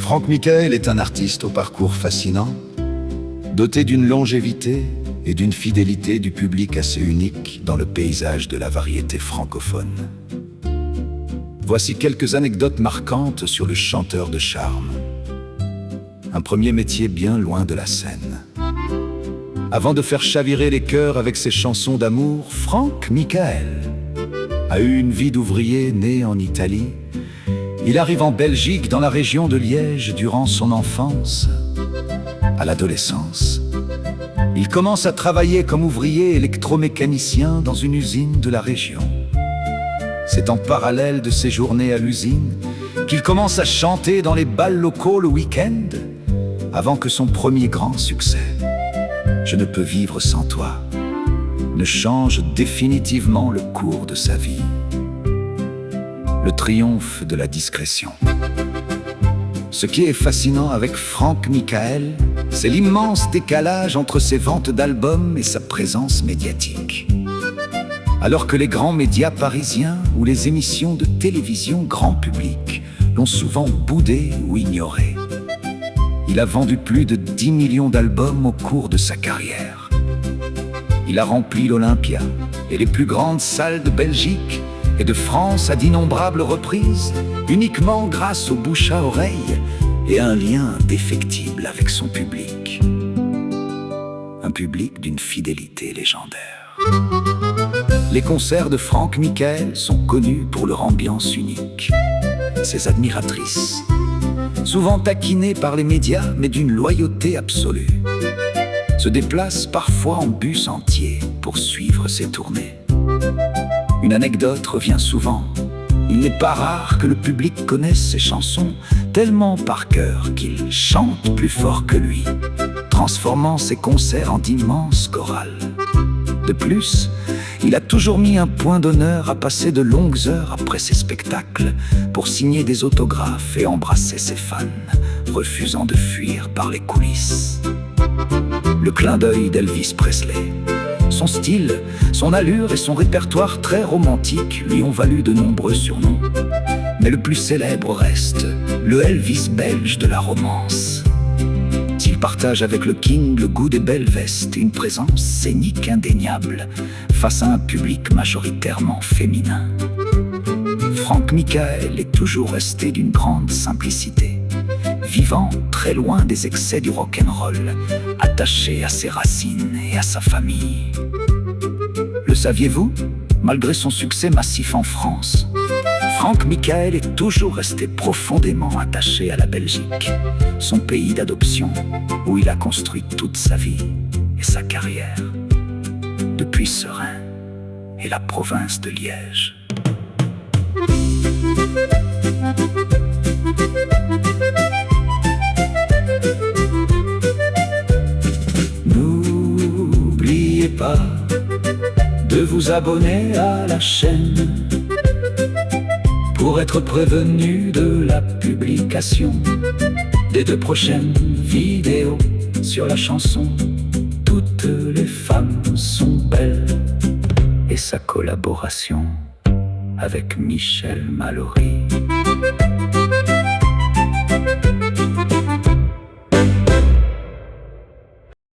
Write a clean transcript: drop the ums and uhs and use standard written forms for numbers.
Franck Michael est un artiste au parcours fascinant, doté d'une longévité et d'une fidélité du public assez unique dans le paysage de la variété francophone. Voici quelques anecdotes marquantes sur le chanteur de charme. Un premier métier bien loin de la scène. Avant de faire chavirer les cœurs avec ses chansons d'amour, Franck Michael a eu une vie d'ouvrier né en Italie. Il arrive en Belgique, dans la région de Liège, durant son enfance. À l'adolescence, il commence à travailler comme ouvrier électromécanicien dans une usine de la région. C'est en parallèle de ses journées à l'usine qu'il commence à chanter dans les bals locaux le week-end, avant que son premier grand succès, Je ne peux vivre sans toi, ne change définitivement le cours de sa vie. Le triomphe de la discrétion. Ce qui est fascinant avec Franck Michael, c'est l'immense décalage entre ses ventes d'albums et sa présence médiatique. Alors que les grands médias parisiens ou les émissions de télévision grand public l'ont souvent boudé ou ignoré, il a vendu plus de 10 millions d'albums au cours de sa carrière. Il a rempli l'Olympia et les plus grandes salles de Belgique et de France à d'innombrables reprises, uniquement grâce au bouche à oreille et un lien indéfectible avec son public. Un public d'une fidélité légendaire. Les concerts de Franck Michael sont connus pour leur ambiance unique. Ses admiratrices, souvent taquinées par les médias, mais d'une loyauté absolue, se déplacent parfois en bus entier pour suivre ses tournées. Une anecdote revient souvent. Il n'est pas rare que le public connaisse ses chansons tellement par cœur qu'il chante plus fort que lui, transformant ses concerts en d'immenses chorales. De plus, il a toujours mis un point d'honneur à passer de longues heures après ses spectacles pour signer des autographes et embrasser ses fans, refusant de fuir par les coulisses. Le clin d'œil d'Elvis Presley, son style, son allure et son répertoire très romantique lui ont valu de nombreux surnoms. Mais le plus célèbre reste le Elvis belge de la romance. Il partage avec le King le goût des belles vestes et une présence scénique indéniable face à un public majoritairement féminin. Franck Michael est toujours resté d'une grande simplicité, vivant très loin des excès du rock'n'roll, attaché à ses racines et à sa famille. Le saviez-vous? Malgré son succès massif en France, Franck Michael est toujours resté profondément attaché à la Belgique, son pays d'adoption, où il a construit toute sa vie et sa carrière, depuis Seraing et la province de Liège. N'oubliez pas de vous abonner à la chaîne pour être prévenu de la publication des 2 prochaines vidéos sur la chanson. Toutes les femmes sont belles, et sa collaboration avec Michel Mallory.